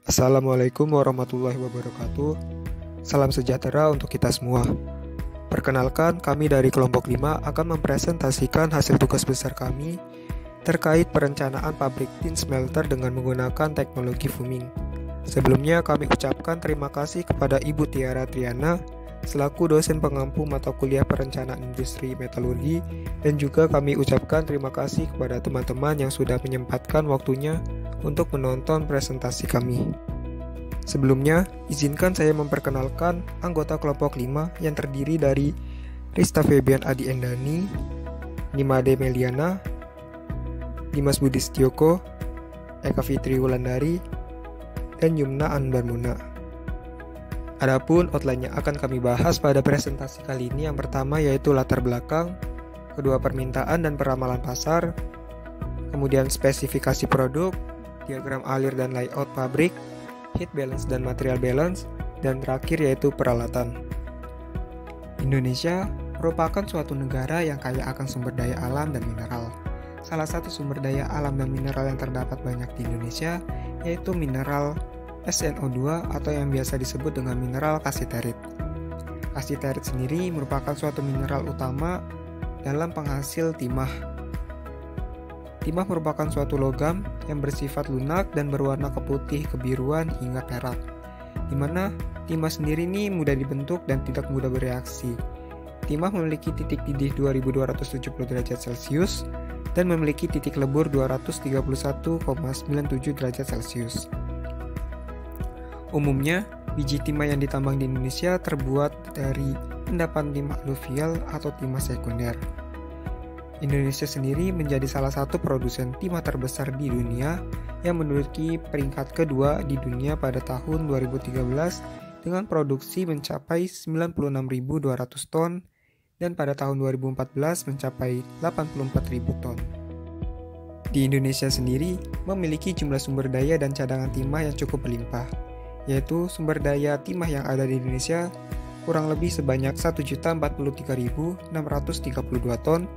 Assalamualaikum warahmatullahi wabarakatuh. Salam sejahtera untuk kita semua. Perkenalkan, kami dari kelompok 5 akan mempresentasikan hasil tugas besar kami terkait perencanaan pabrik tin smelter dengan menggunakan teknologi foaming. Sebelumnya kami ucapkan terima kasih kepada Ibu Tiara Triana selaku dosen pengampu mata kuliah perencanaan industri metalurgi, dan juga kami ucapkan terima kasih kepada teman-teman yang sudah menyempatkan waktunya untuk menonton presentasi kami. Sebelumnya, izinkan saya memperkenalkan anggota kelompok 5 yang terdiri dari Rista Febian Adi Endani, Nimade Meliana, Dimas Budi Setioko, Eka Fitri Wulandari, dan Yumna Anbarmuna. Adapun outline yang akan kami bahas pada presentasi kali ini yang pertama yaitu latar belakang, kedua permintaan dan peramalan pasar, kemudian spesifikasi produk, diagram alir dan layout pabrik, heat balance dan material balance, dan terakhir yaitu peralatan. Indonesia merupakan suatu negara yang kaya akan sumber daya alam dan mineral. Salah satu sumber daya alam dan mineral yang terdapat banyak di Indonesia yaitu mineral SNO2 atau yang biasa disebut dengan mineral kasiterit. Kasiterit sendiri merupakan suatu mineral utama dalam penghasil timah. Timah merupakan suatu logam yang bersifat lunak dan berwarna keputih, kebiruan, hingga perak, di mana timah sendiri ini mudah dibentuk dan tidak mudah bereaksi. Timah memiliki titik didih 2270 derajat Celcius dan memiliki titik lebur 231,97 derajat Celcius. Umumnya, biji timah yang ditambang di Indonesia terbuat dari endapan timah aluvial atau timah sekunder. Indonesia sendiri menjadi salah satu produsen timah terbesar di dunia yang menduduki peringkat kedua di dunia pada tahun 2013 dengan produksi mencapai 96.200 ton dan pada tahun 2014 mencapai 84.000 ton. Di Indonesia sendiri memiliki jumlah sumber daya dan cadangan timah yang cukup berlimpah, yaitu sumber daya timah yang ada di Indonesia kurang lebih sebanyak 1.043.632 ton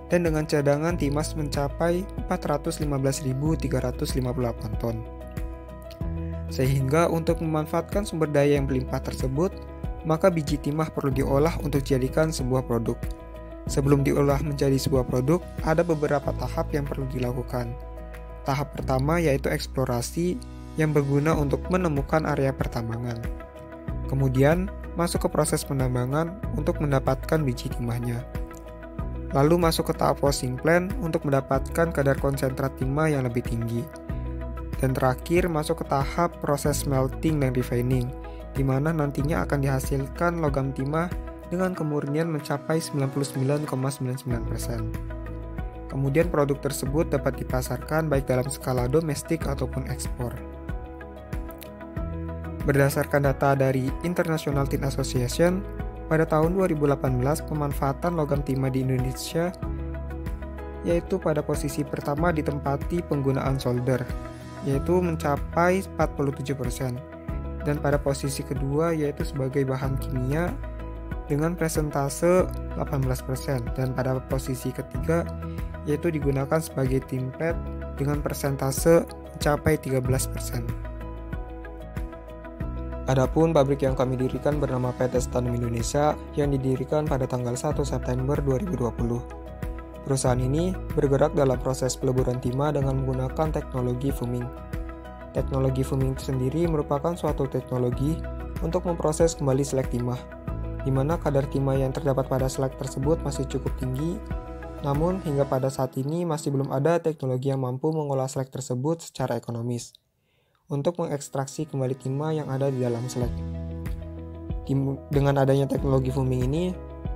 dan dengan cadangan timah mencapai 415.358 ton. Sehingga untuk memanfaatkan sumber daya yang berlimpah tersebut, maka biji timah perlu diolah untuk dijadikan sebuah produk. Sebelum diolah menjadi sebuah produk, ada beberapa tahap yang perlu dilakukan. Tahap pertama yaitu eksplorasi yang berguna untuk menemukan area pertambangan. Kemudian, masuk ke proses penambangan untuk mendapatkan biji timahnya. Lalu masuk ke tahap washing plant untuk mendapatkan kadar konsentrat timah yang lebih tinggi. Dan terakhir masuk ke tahap proses smelting dan refining, di mana nantinya akan dihasilkan logam timah dengan kemurnian mencapai 99,99%. Kemudian produk tersebut dapat dipasarkan baik dalam skala domestik ataupun ekspor. Berdasarkan data dari International Tin Association, pada tahun 2018 pemanfaatan logam timah di Indonesia yaitu pada posisi pertama ditempati penggunaan solder, yaitu mencapai 47%, dan pada posisi kedua yaitu sebagai bahan kimia dengan persentase 18%, dan pada posisi ketiga yaitu digunakan sebagai tinplate dengan persentase mencapai 13%. Adapun pabrik yang kami dirikan bernama PT Stanum Indonesia yang didirikan pada tanggal 1 September 2020. Perusahaan ini bergerak dalam proses peleburan timah dengan menggunakan teknologi foaming. Teknologi foaming sendiri merupakan suatu teknologi untuk memproses kembali slag timah, di mana kadar timah yang terdapat pada slag tersebut masih cukup tinggi, namun hingga pada saat ini masih belum ada teknologi yang mampu mengolah slag tersebut secara ekonomis untuk mengekstraksi kembali timah yang ada di dalam slag. Dengan adanya teknologi foaming ini,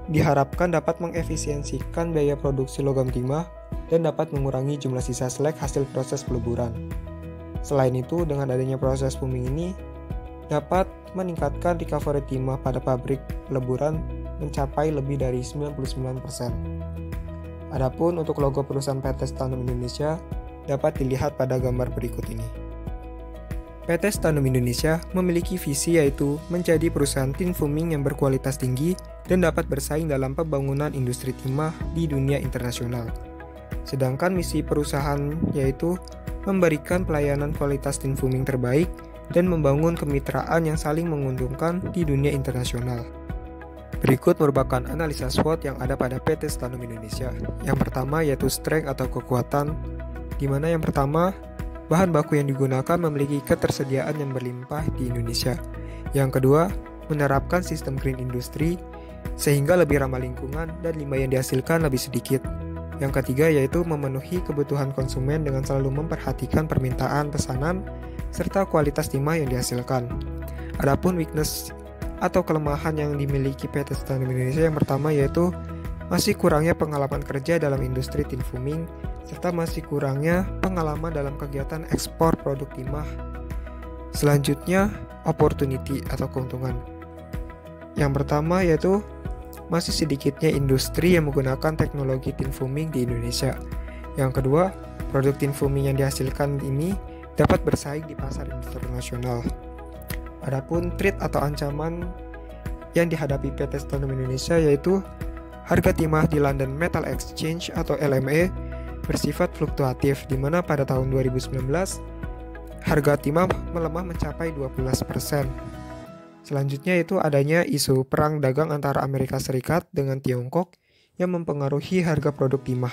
diharapkan dapat mengefisiensikan biaya produksi logam timah dan dapat mengurangi jumlah sisa slag hasil proses peleburan. Selain itu, dengan adanya proses foaming ini, dapat meningkatkan recovery timah pada pabrik peleburan mencapai lebih dari 99%. Adapun untuk logo perusahaan PT Stanum Indonesia dapat dilihat pada gambar berikut ini. PT Stanum Indonesia memiliki visi yaitu menjadi perusahaan tin foaming yang berkualitas tinggi dan dapat bersaing dalam pembangunan industri timah di dunia internasional. Sedangkan misi perusahaan yaitu memberikan pelayanan kualitas tin fuming terbaik, dan membangun kemitraan yang saling menguntungkan di dunia internasional. Berikut merupakan analisa SWOT yang ada pada PT Stanum Indonesia. Yang pertama yaitu strength atau kekuatan, di mana yang pertama, bahan baku yang digunakan memiliki ketersediaan yang berlimpah di Indonesia. Yang kedua, menerapkan sistem green industry, sehingga lebih ramah lingkungan dan limbah yang dihasilkan lebih sedikit. Yang ketiga yaitu memenuhi kebutuhan konsumen dengan selalu memperhatikan permintaan pesanan, serta kualitas timah yang dihasilkan. Adapun weakness atau kelemahan yang dimiliki PT Stanum Indonesia yang pertama yaitu masih kurangnya pengalaman kerja dalam industri tin fuming, serta masih kurangnya pengalaman dalam kegiatan ekspor produk timah. Selanjutnya, opportunity atau keuntungan. Yang pertama yaitu masih sedikitnya industri yang menggunakan teknologi tin fuming di Indonesia. Yang kedua, produk tin fuming yang dihasilkan ini dapat bersaing di pasar internasional. Adapun threat atau ancaman yang dihadapi PT Stanum Indonesia yaitu harga timah di London Metal Exchange atau LME bersifat fluktuatif, di mana pada tahun 2019 harga timah melemah mencapai 12%. Selanjutnya itu adanya isu perang dagang antara Amerika Serikat dengan Tiongkok yang mempengaruhi harga produk timah.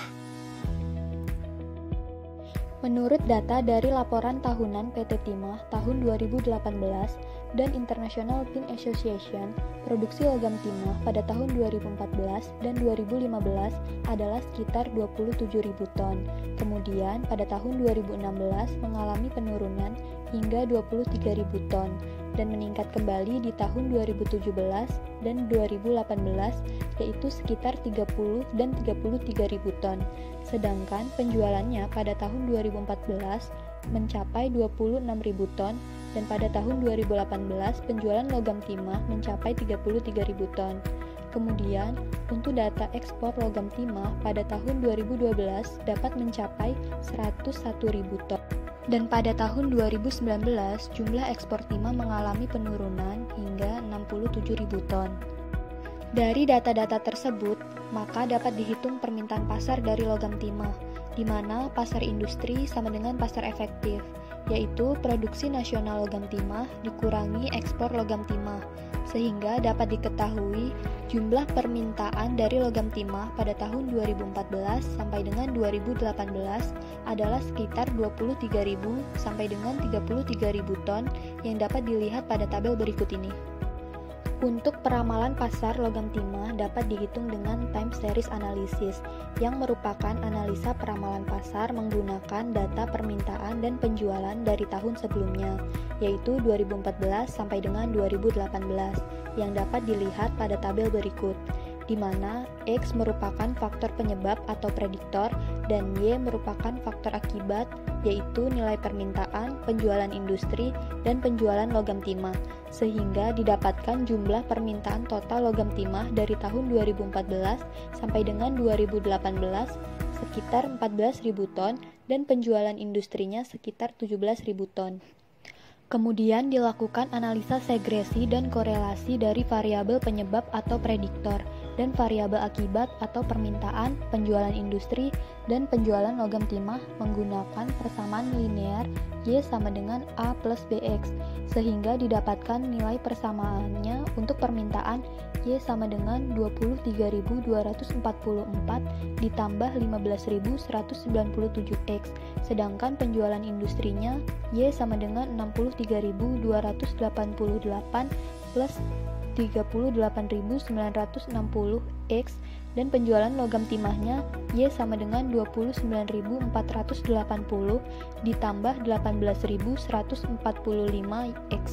Menurut data dari laporan tahunan PT Timah tahun 2018 dan International Tin Association, produksi logam timah pada tahun 2014 dan 2015 adalah sekitar 27.000 ton. Kemudian pada tahun 2016 mengalami penurunan hingga 23.000 ton dan meningkat kembali di tahun 2017 dan 2018 yaitu sekitar 30 dan 33.000 ton. Sedangkan penjualannya pada tahun 2014 mencapai 26.000 ton dan pada tahun 2018 penjualan logam timah mencapai 33.000 ton. Kemudian, untuk data ekspor logam timah pada tahun 2012 dapat mencapai 101.000 ton. Dan pada tahun 2019, jumlah ekspor timah mengalami penurunan hingga 67.000 ton. Dari data-data tersebut, maka dapat dihitung permintaan pasar dari logam timah, di mana pasar industri sama dengan pasar efektif, yaitu produksi nasional logam timah dikurangi ekspor logam timah, sehingga dapat diketahui jumlah permintaan dari logam timah pada tahun 2014 sampai dengan 2018 adalah sekitar 23.000 sampai dengan 33.000 ton yang dapat dilihat pada tabel berikut ini. Untuk peramalan pasar logam timah dapat dihitung dengan time series analysis, yang merupakan analisa peramalan pasar menggunakan data permintaan dan penjualan dari tahun sebelumnya, yaitu 2014 sampai dengan 2018, yang dapat dilihat pada tabel berikut, di mana X merupakan faktor penyebab atau prediktor dan Y merupakan faktor akibat, yaitu nilai permintaan, penjualan industri, dan penjualan logam timah, sehingga didapatkan jumlah permintaan total logam timah dari tahun 2014 sampai dengan 2018 sekitar 14.000 ton dan penjualan industrinya sekitar 17.000 ton. Kemudian dilakukan analisa segresi dan korelasi dari variabel penyebab atau prediktor dan variabel akibat atau permintaan, penjualan industri, dan penjualan logam timah menggunakan persamaan linear Y sama dengan A plus BX, sehingga didapatkan nilai persamaannya untuk permintaan Y sama dengan 23.244 ditambah 15.197X, sedangkan penjualan industrinya Y sama dengan 63.288 plus 38.960X dan penjualan logam timahnya Y sama dengan 29.480 ditambah 18.145X.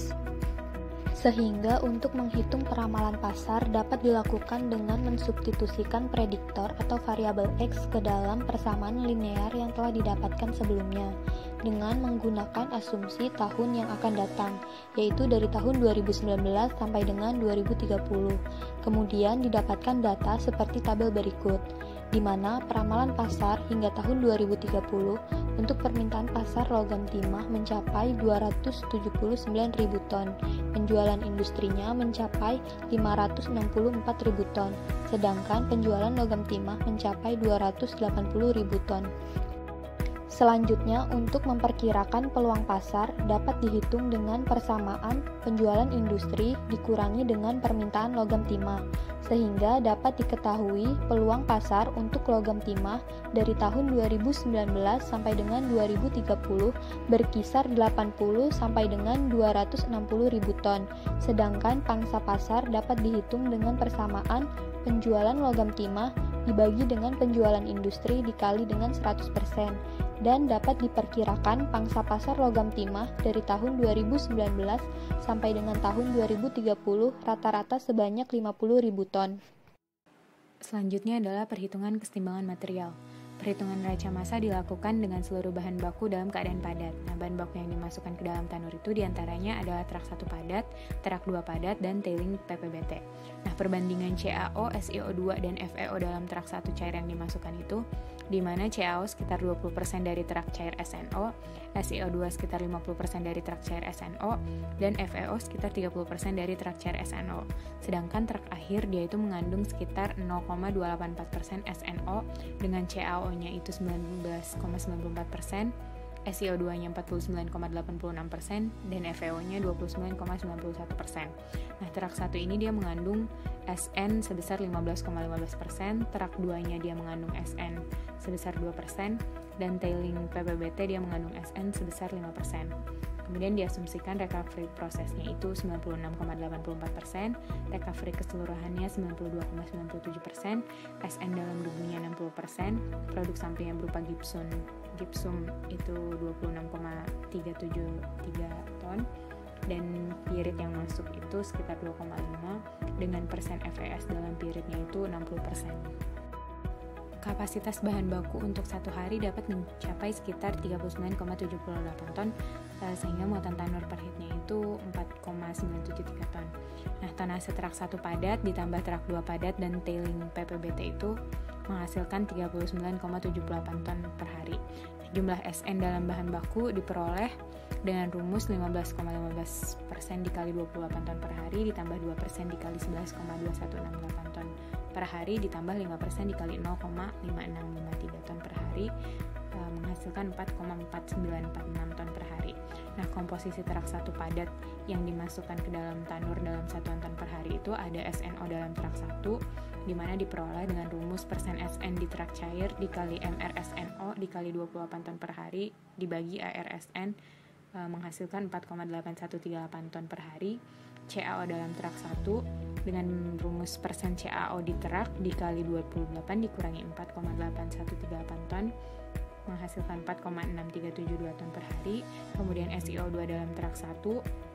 Sehingga untuk menghitung peramalan pasar dapat dilakukan dengan mensubstitusikan prediktor atau variabel X ke dalam persamaan linear yang telah didapatkan sebelumnya dengan menggunakan asumsi tahun yang akan datang, yaitu dari tahun 2019 sampai dengan 2030. Kemudian didapatkan data seperti tabel berikut, di mana peramalan pasar hingga tahun 2030 untuk permintaan pasar logam timah mencapai 279.000 ton, penjualan industrinya mencapai 564.000 ton, sedangkan penjualan logam timah mencapai 280.000 ton. Selanjutnya, untuk memperkirakan peluang pasar dapat dihitung dengan persamaan penjualan industri dikurangi dengan permintaan logam timah, sehingga dapat diketahui peluang pasar untuk logam timah dari tahun 2019 sampai dengan 2030 berkisar 80 sampai dengan 260 ribu ton, sedangkan pangsa pasar dapat dihitung dengan persamaan penjualan logam timah dibagi dengan penjualan industri dikali dengan 100%, dan dapat diperkirakan pangsa pasar logam timah dari tahun 2019 sampai dengan tahun 2030 rata-rata sebanyak 50.000 ton. Selanjutnya adalah perhitungan kesetimbangan material. Perhitungan neraca massa dilakukan dengan seluruh bahan baku dalam keadaan padat. Nah, bahan baku yang dimasukkan ke dalam tanur itu diantaranya adalah terak 1 padat, terak 2 padat, dan tailing PPBT. Nah, perbandingan CaO, SiO2, dan FeO dalam terak 1 cair yang dimasukkan itu, di mana CaO sekitar 20% dari terak cair SNO, SiO2 sekitar 50% dari terak cair SNO, dan FeO sekitar 30% dari terak cair SNO. Sedangkan terak akhir dia itu mengandung sekitar 0,284% SNO dengan CaO-nya itu 19,94%, SiO2-nya 49,86%, dan FeO-nya 29,91%. Nah, terak 1 ini dia mengandung Sn sebesar 15,15%, terak 2-nya dia mengandung Sn sebesar 2%, dan tailing PPBT dia mengandung Sn sebesar 5%. Kemudian diasumsikan recovery prosesnya itu 96,84%, recovery keseluruhannya 92,97%, SN dalam debunya 60%, produk sampingnya berupa gipsum itu 26,373 ton, dan pirit yang masuk itu sekitar 2,5 dengan persen FES dalam piritnya itu 60%. Kapasitas bahan baku untuk satu hari dapat mencapai sekitar 39,78 ton, sehingga muatan tanur per hitnya itu 4,973 ton. Nah, tonase terak 1 padat ditambah terak 2 padat dan tailing PPBT itu menghasilkan 39,78 ton per hari. Jumlah SN dalam bahan baku diperoleh dengan rumus 15,15% dikali 28 ton per hari ditambah 2% dikali 11,2168 ton per hari ditambah 5% dikali 0,5653 ton per hari, menghasilkan 4,4946 ton per hari. Nah, komposisi terak 1 padat yang dimasukkan ke dalam tanur dalam satuan ton per hari itu ada SNO dalam terak 1, di mana diperoleh dengan rumus persen SN di terak cair dikali MRSNO dikali 28 ton per hari dibagi ARSN, menghasilkan 4,8138 ton per hari. CaO dalam terak 1 dengan rumus persen CaO di terak dikali 28 dikurangi 4,8138 ton menghasilkan 4,6372 ton per hari. Kemudian SiO2 dalam terak 1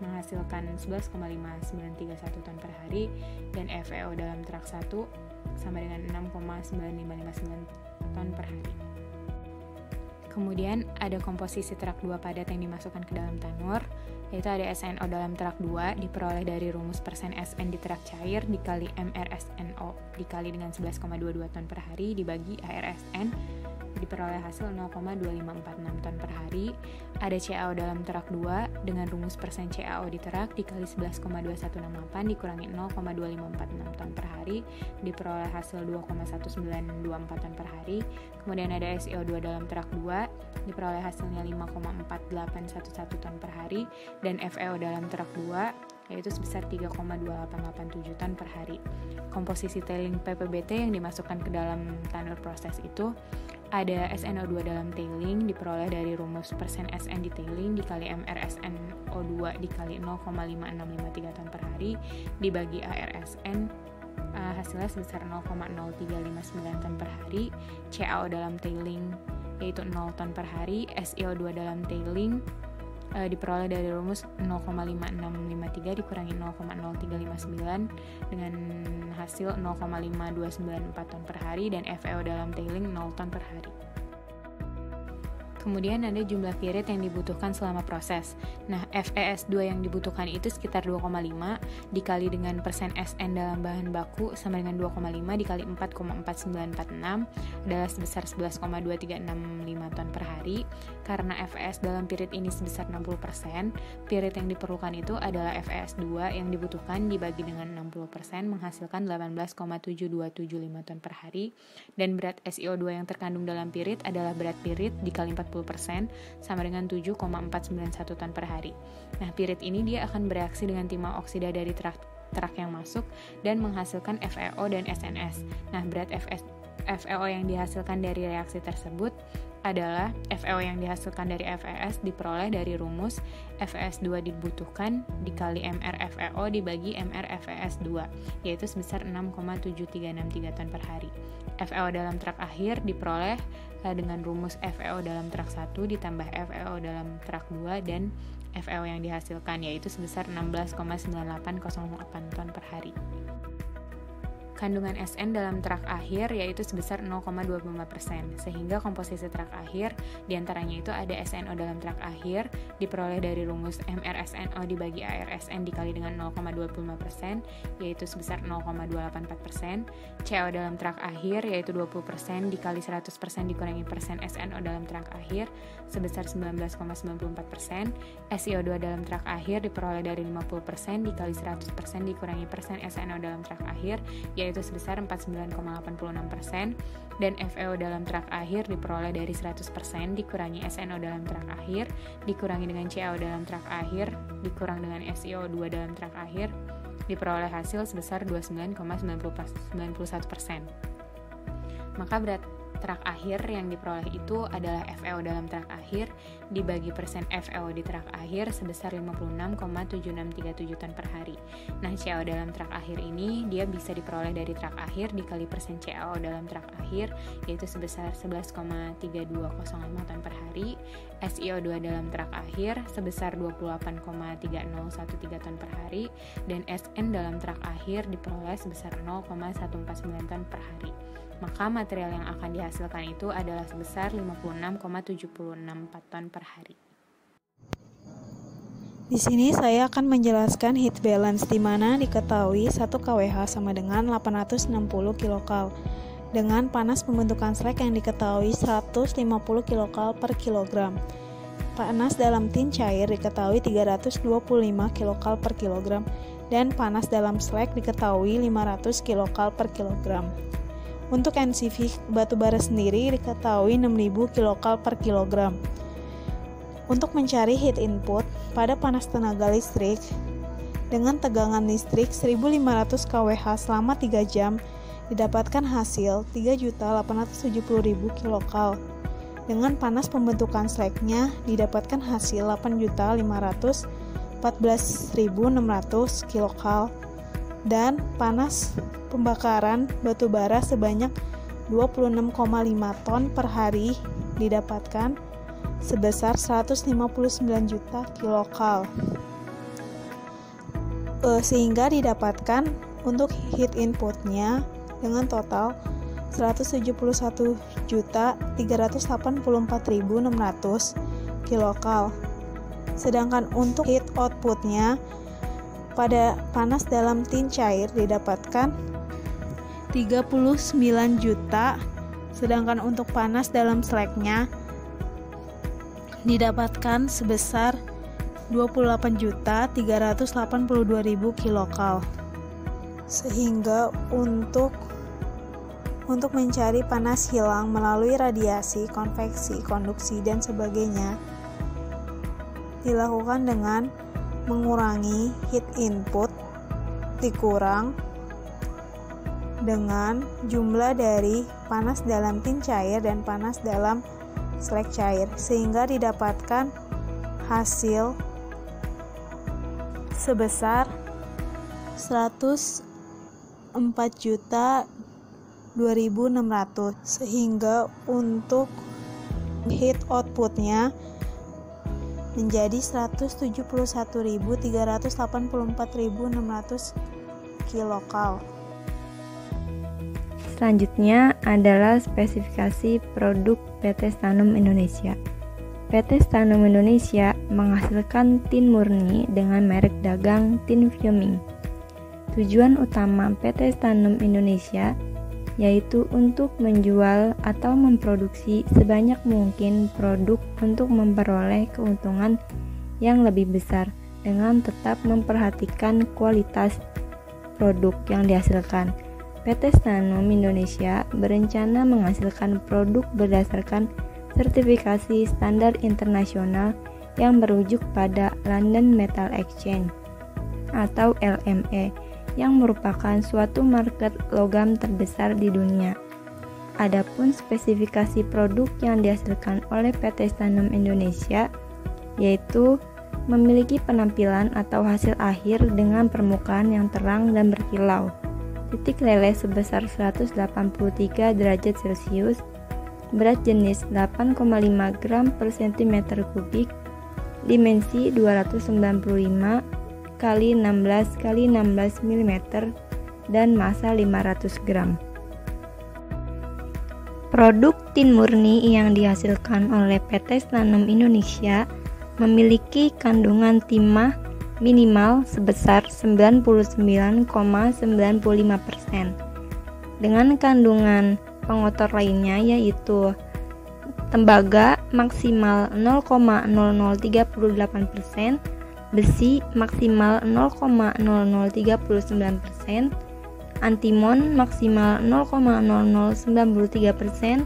menghasilkan 11,5931 ton per hari, dan FeO dalam terak 1 sama dengan 6,9559 ton per hari. Kemudian ada komposisi terak 2 padat yang dimasukkan ke dalam tanur, yaitu ada SNO dalam terak 2 diperoleh dari rumus persen SN di terak cair dikali MRSNO dikali dengan 11,22 ton per hari dibagi ARSN, diperoleh hasil 0,2546 ton per hari. Ada CaO dalam terak 2 dengan rumus persen CaO di terak dikali 11,2168 dikurangi 0,2546 ton per hari, diperoleh hasil 2,1924 ton per hari. Kemudian ada SiO2 dalam terak 2 diperoleh hasilnya 5,4811 ton per hari, dan FeO dalam terak 2 yaitu sebesar 3,2887 ton per hari. Komposisi tailing PPBT yang dimasukkan ke dalam tanur proses itu ada SNO2 dalam tailing diperoleh dari rumus persen SN di tailing dikali MRSNO2 dikali 0,5653 ton per hari dibagi ARSN, hasilnya sebesar 0,0359 ton per hari. CaO dalam tailing yaitu 0 ton per hari. SiO2 dalam tailing diperoleh dari rumus 0,5653 dikurangi 0,0359 dengan hasil 0,5294 ton per hari, dan FeO dalam tailing 0 ton per hari. Kemudian ada jumlah pirit yang dibutuhkan selama proses. Nah, FeS2 yang dibutuhkan itu sekitar 2,5 dikali dengan persen SN dalam bahan baku sama dengan 2,5 dikali 4,4946 adalah sebesar 11,2365 ton per hari. Karena FeS dalam pirit ini sebesar 60%, pirit yang diperlukan itu adalah FeS2 yang dibutuhkan dibagi dengan 60% menghasilkan 18,7275 ton per hari, dan berat SiO2 yang terkandung dalam pirit adalah berat pirit dikali 40% 50% sama dengan 7,491 ton per hari. Nah, pirit ini dia akan bereaksi dengan timah oksida dari terak yang masuk dan menghasilkan FeO dan SNS. Nah, berat FeO yang dihasilkan dari reaksi tersebut adalah FeO yang dihasilkan dari FeS diperoleh dari rumus FeS2 dibutuhkan dikali MrFeO dibagi MrFeS2, yaitu sebesar 6,7363 ton per hari. FeO dalam terak akhir diperoleh dengan rumus FeO dalam terak 1 ditambah FeO dalam terak 2 dan FeO yang dihasilkan, yaitu sebesar 16,9808 ton per hari. Kandungan Sn dalam terak akhir yaitu sebesar 0,25%, sehingga komposisi terak akhir diantaranya itu ada SNO dalam terak akhir diperoleh dari rumus MrSNO dibagi ArSN dikali dengan 0,25%, yaitu sebesar 0,284%, CO dalam terak akhir yaitu 20% dikali 100% dikurangi persen SNO dalam terak akhir sebesar 19,94%, SiO2 dalam terak akhir diperoleh dari 50% dikali 100% dikurangi persen SNO dalam terak akhir yaitu sebesar 49,86%, dan FeO dalam terak akhir diperoleh dari 100% dikurangi SNO dalam terak akhir dikurangi dengan CO dalam terak akhir dikurang dengan SiO2 dalam terak akhir diperoleh hasil sebesar 29,91%. Maka berat terak akhir yang diperoleh itu adalah FeO dalam terak akhir dibagi persen FeO di terak akhir sebesar 56,7637 ton per hari. Nah, CO dalam terak akhir ini dia bisa diperoleh dari terak akhir dikali persen CO dalam terak akhir yaitu sebesar 11,3205 ton per hari. SiO2 dalam terak akhir sebesar 28,3013 ton per hari dan Sn dalam terak akhir diperoleh sebesar 0,149 ton per hari. Maka material yang akan dihasilkan itu adalah sebesar 56,764 ton per hari. Di sini saya akan menjelaskan heat balance di mana diketahui 1 kWh sama dengan 860 kcal dengan panas pembentukan slag yang diketahui 150 kcal per kilogram. Panas dalam tin cair diketahui 325 kcal per kilogram dan panas dalam slag diketahui 500 kcal per kilogram. Untuk NCV batubara sendiri diketahui 6000 kcal per kilogram. Untuk mencari heat input pada panas tenaga listrik dengan tegangan listrik 1500 kWh selama 3 jam didapatkan hasil 3.870.000 kcal. Dengan panas pembentukan slagnya didapatkan hasil 8.414.600 kcal dan panas pembakaran batu bara sebanyak 26,5 ton per hari didapatkan sebesar 159 juta kilokal. Sehingga didapatkan untuk heat inputnya dengan total 171.384.600 kilokal. Sedangkan untuk heat outputnya pada panas dalam tin cair didapatkan 39 juta, sedangkan untuk panas dalam slagnya didapatkan sebesar 28.382.000 kilokal. Sehingga untuk mencari panas hilang melalui radiasi, konveksi, konduksi, dan sebagainya dilakukan dengan mengurangi heat input dikurang dengan jumlah dari panas dalam tin cair dan panas dalam slag cair sehingga didapatkan hasil sebesar 104.2.600 sehingga untuk heat outputnya menjadi 171.384.600 kilokal. Selanjutnya adalah spesifikasi produk PT Stanum Indonesia. PT Stanum Indonesia menghasilkan tin murni dengan merek dagang tin fuming. Tujuan utama PT Stanum Indonesia yaitu untuk menjual atau memproduksi sebanyak mungkin produk untuk memperoleh keuntungan yang lebih besar dengan tetap memperhatikan kualitas produk yang dihasilkan. PT Stanum Indonesia berencana menghasilkan produk berdasarkan sertifikasi standar internasional yang merujuk pada London Metal Exchange atau LME yang merupakan suatu market logam terbesar di dunia. Adapun spesifikasi produk yang dihasilkan oleh PT Stanum Indonesia yaitu memiliki penampilan atau hasil akhir dengan permukaan yang terang dan berkilau, titik leleh sebesar 183 derajat Celcius, berat jenis 8,5 gram per cm kubik, dimensi 295 x 16 x 16 mm, dan massa 500 gram. Produk tin murni yang dihasilkan oleh PT Stanum Indonesia memiliki kandungan timah minimal sebesar 99,95% dengan kandungan pengotor lainnya yaitu tembaga maksimal 0,0038%, besi maksimal 0,0039%, antimon maksimal 0,0093%,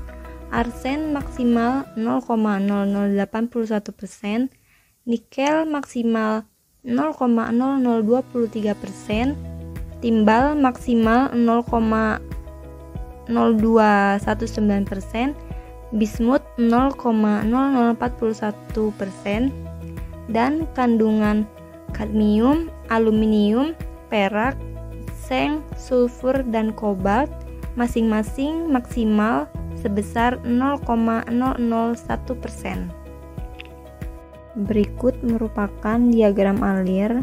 arsen maksimal 0,0081%, nikel maksimal 0,0023%, timbal maksimal 0,0219%, bismut 0,0041%, dan kandungan kadmium, aluminium, perak, seng, sulfur, dan kobalt masing-masing maksimal sebesar 0,001%. Berikut merupakan diagram alir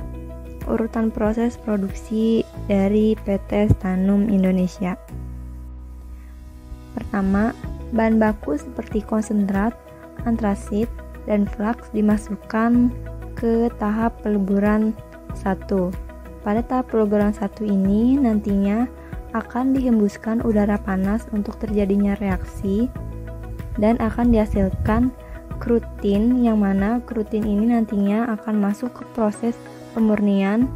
urutan proses produksi dari PT Stanum Indonesia. Pertama, bahan baku seperti konsentrat, antrasit, dan flaks dimasukkan ke tahap peleburan 1. Pada tahap peleburan 1 ini nantinya akan dihembuskan udara panas untuk terjadinya reaksi dan akan dihasilkan crude tin, yang mana crude tin ini nantinya akan masuk ke proses pemurnian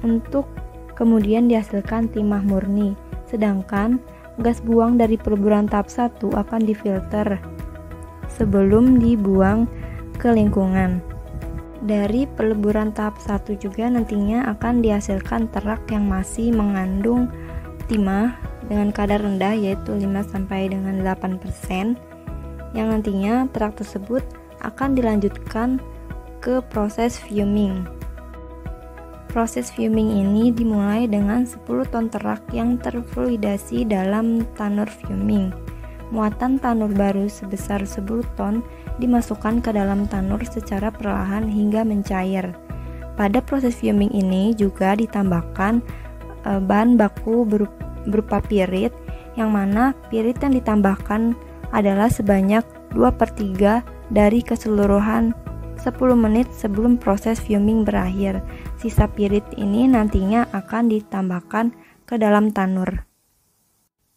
untuk kemudian dihasilkan timah murni. Sedangkan gas buang dari peleburan tahap 1 akan difilter sebelum dibuang ke lingkungan. Dari peleburan tahap 1 juga nantinya akan dihasilkan terak yang masih mengandung timah dengan kadar rendah yaitu 5 sampai dengan 8%, yang nantinya terak tersebut akan dilanjutkan ke proses fuming. Proses fuming ini dimulai dengan 10 ton terak yang terfluidasi dalam tanur fuming. Muatan tanur baru sebesar 10 ton dimasukkan ke dalam tanur secara perlahan hingga mencair. Pada proses fuming ini juga ditambahkan bahan baku berupa pirit, yang mana pirit yang ditambahkan adalah sebanyak 2/3 dari keseluruhan 10 menit sebelum proses fuming berakhir. Sisa pirit ini nantinya akan ditambahkan ke dalam tanur.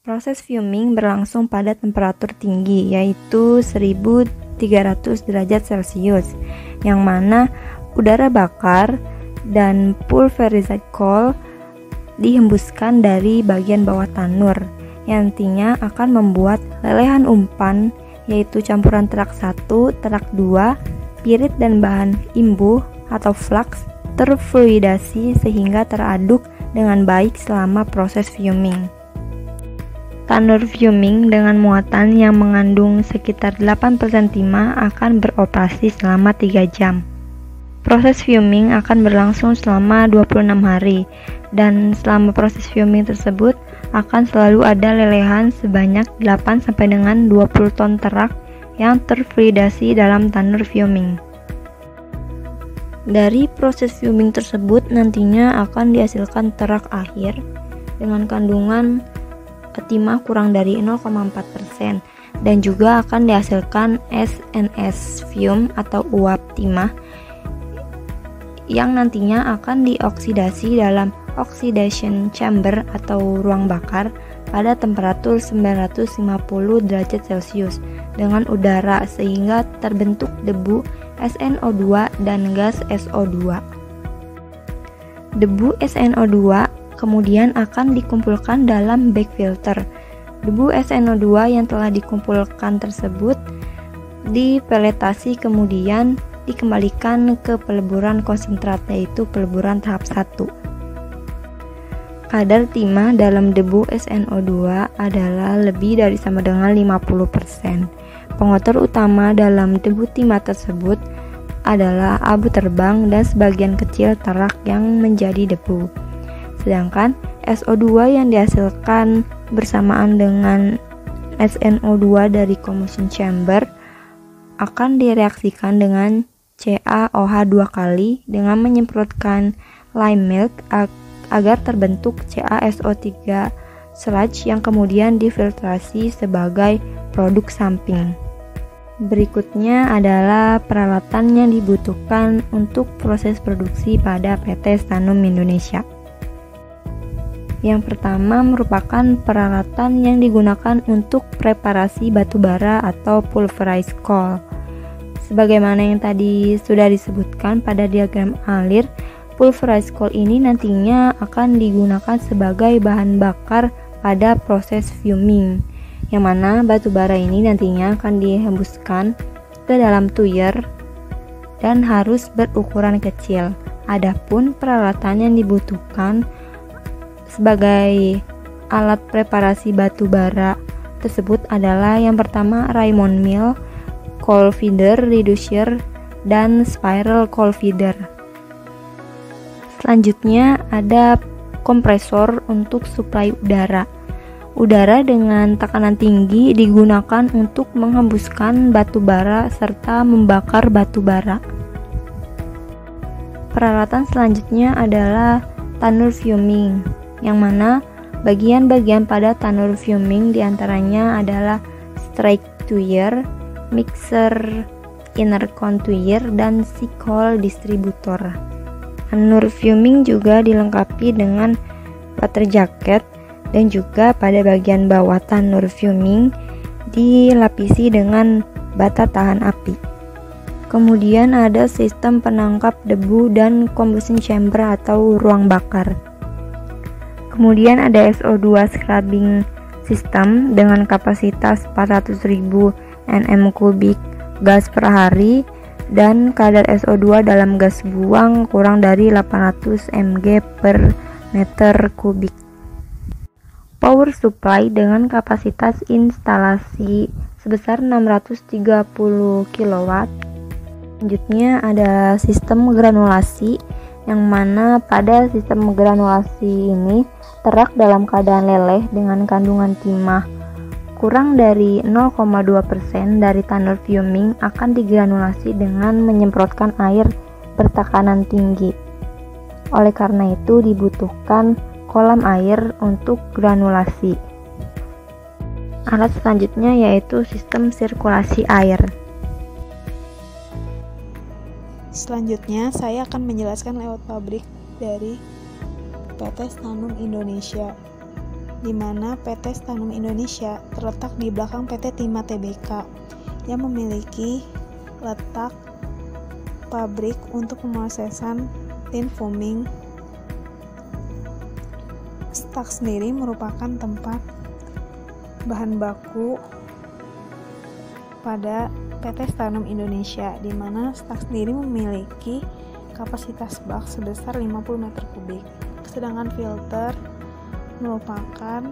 Proses fuming berlangsung pada temperatur tinggi yaitu 1300 derajat Celcius, yang mana udara bakar dan pulverized coal dihembuskan dari bagian bawah tanur, yang nantinya akan membuat lelehan umpan yaitu campuran terak 1, terak 2, pirit dan bahan imbuh atau flaks terfluidasi sehingga teraduk dengan baik selama proses fuming. Tanur fuming dengan muatan yang mengandung sekitar 8% timah akan beroperasi selama 3 jam. Proses fuming akan berlangsung selama 26 hari, dan selama proses fuming tersebut akan selalu ada lelehan sebanyak 8 sampai dengan 20 ton terak yang terfluidasi dalam tanur fuming. Dari proses fuming tersebut nantinya akan dihasilkan terak akhir dengan kandungan timah kurang dari 0,4%, dan juga akan dihasilkan SNS fume atau uap timah yang nantinya akan dioksidasi dalam oxidation chamber atau ruang bakar pada temperatur 950 derajat Celcius dengan udara sehingga terbentuk debu SNO2 dan gas SO2. Debu SNO2 kemudian akan dikumpulkan dalam bag filter. Debu SNO2 yang telah dikumpulkan tersebut dipeletasi kemudian dikembalikan ke peleburan konsentrat, yaitu peleburan tahap 1. Kadar timah dalam debu SNO2 adalah lebih dari sama dengan 50%. Pengotor utama dalam debu timah tersebut adalah abu terbang dan sebagian kecil terak yang menjadi debu. Sedangkan SO2 yang dihasilkan bersamaan dengan SNO2 dari combustion chamber akan direaksikan dengan CaOH 2 kali dengan menyemprotkan lime milk agar terbentuk CaSO3 sludge yang kemudian difiltrasi sebagai produk samping. Berikutnya adalah peralatan yang dibutuhkan untuk proses produksi pada PT Stanum Indonesia. Yang pertama merupakan peralatan yang digunakan untuk preparasi batu bara atau pulverized coal. Sebagaimana yang tadi sudah disebutkan pada diagram alir, pulverized coal ini nantinya akan digunakan sebagai bahan bakar pada proses fuming, yang mana batu bara ini nantinya akan dihembuskan ke dalam tuyer dan harus berukuran kecil. Adapun peralatan yang dibutuhkan sebagai alat preparasi batu bara tersebut adalah yang pertama Raymond mill, coal feeder, reducer, dan spiral coal feeder. Selanjutnya ada kompresor untuk suplai udara. Udara dengan tekanan tinggi digunakan untuk menghembuskan batu bara serta membakar batu bara. Peralatan selanjutnya adalah tanur fuming, yang mana bagian-bagian pada tanur fuming diantaranya adalah strike tuyer, mixer, inner contuyer, dan sinkhole distributor. Tanur fuming juga dilengkapi dengan water jacket dan juga pada bagian bawah tanur fuming dilapisi dengan bata tahan api. Kemudian ada sistem penangkap debu dan combustion chamber atau ruang bakar. Kemudian ada SO2 scrubbing system dengan kapasitas 400.000 Nm3 gas per hari dan kadar SO2 dalam gas buang kurang dari 800 mg per meter kubik. Power supply dengan kapasitas instalasi sebesar 630 kW. Selanjutnya ada sistem granulasi, yang mana pada sistem granulasi ini terak dalam keadaan leleh dengan kandungan timah kurang dari 0,2% dari tanur fuming akan digranulasi dengan menyemprotkan air bertekanan tinggi. Oleh karena itu dibutuhkan kolam air untuk granulasi. Alat selanjutnya yaitu sistem sirkulasi air. Selanjutnya saya akan menjelaskan lewat pabrik dari PT Stanum Indonesia, di mana PT Stanum Indonesia terletak di belakang PT Timah Tbk yang memiliki letak pabrik untuk pemrosesan tin fuming. Stak sendiri merupakan tempat bahan baku pada PT Stanum Indonesia, di mana stak sendiri memiliki kapasitas bak sebesar 50 meter kubik. Sedangkan filter merupakan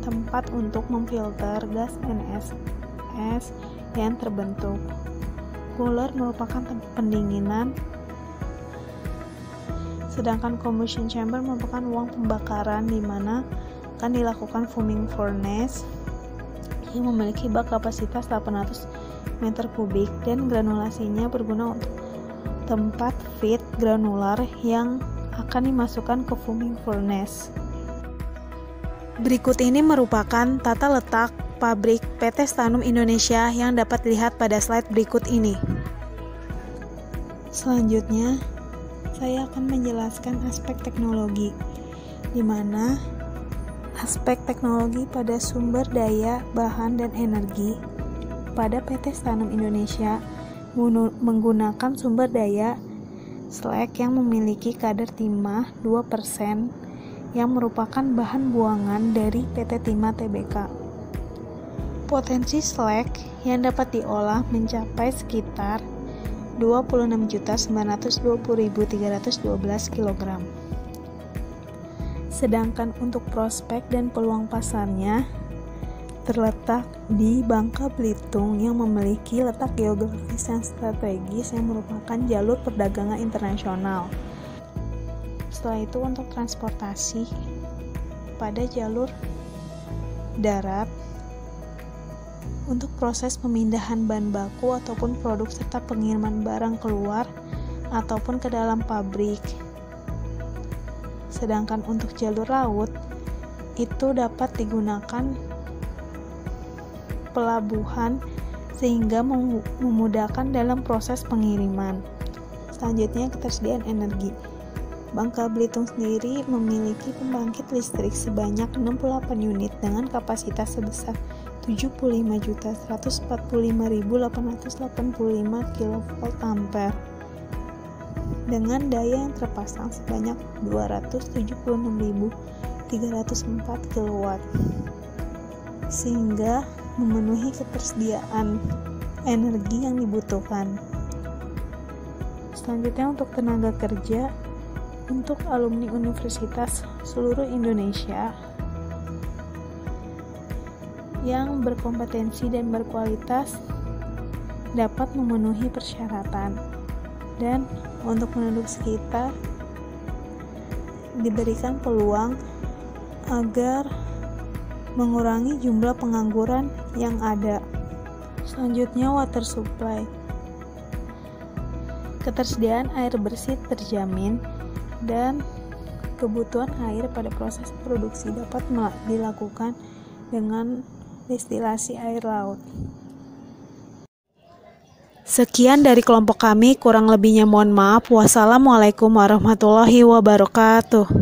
tempat untuk memfilter gas NSS yang terbentuk. Cooler merupakan tempat pendinginan, sedangkan combustion chamber merupakan ruang pembakaran di mana akan dilakukan fuming furnace yang memiliki bak kapasitas 800 meter kubik dan granulasinya berguna untuk tempat feed granular yang akan dimasukkan ke fuming furnace. Berikut ini merupakan tata letak pabrik PT Stanum Indonesia yang dapat dilihat pada slide berikut ini. Selanjutnya, saya akan menjelaskan aspek teknologi, di mana aspek teknologi pada sumber daya, bahan, dan energi pada PT Stanum Indonesia menggunakan sumber daya slag yang memiliki kadar timah 2% yang merupakan bahan buangan dari PT Timah Tbk. Potensi slag yang dapat diolah mencapai sekitar 26.920.312 kg. Sedangkan untuk prospek dan peluang pasarnya terletak di Bangka Belitung yang memiliki letak geografis yang strategis yang merupakan jalur perdagangan internasional. Setelah itu untuk transportasi pada jalur darat, untuk proses pemindahan bahan baku ataupun produk serta pengiriman barang keluar ataupun ke dalam pabrik. Sedangkan untuk jalur laut itu dapat digunakan pelabuhan sehingga memudahkan dalam proses pengiriman. Selanjutnya ketersediaan energi. Bangka Belitung sendiri memiliki pembangkit listrik sebanyak 68 unit dengan kapasitas sebesar 75.145.885 kVA dengan daya yang terpasang sebanyak 276.304 kW sehingga memenuhi ketersediaan energi yang dibutuhkan. Selanjutnya untuk tenaga kerja, untuk alumni universitas seluruh Indonesia yang berkompetensi dan berkualitas dapat memenuhi persyaratan, dan untuk penduduk sekitar diberikan peluang agar mengurangi jumlah pengangguran yang ada. Selanjutnya water supply. Ketersediaan air bersih terjamin dan kebutuhan air pada proses produksi dapat dilakukan dengan destilasi air laut. Sekian dari kelompok kami, kurang lebihnya mohon maaf. Wassalamualaikum warahmatullahi wabarakatuh.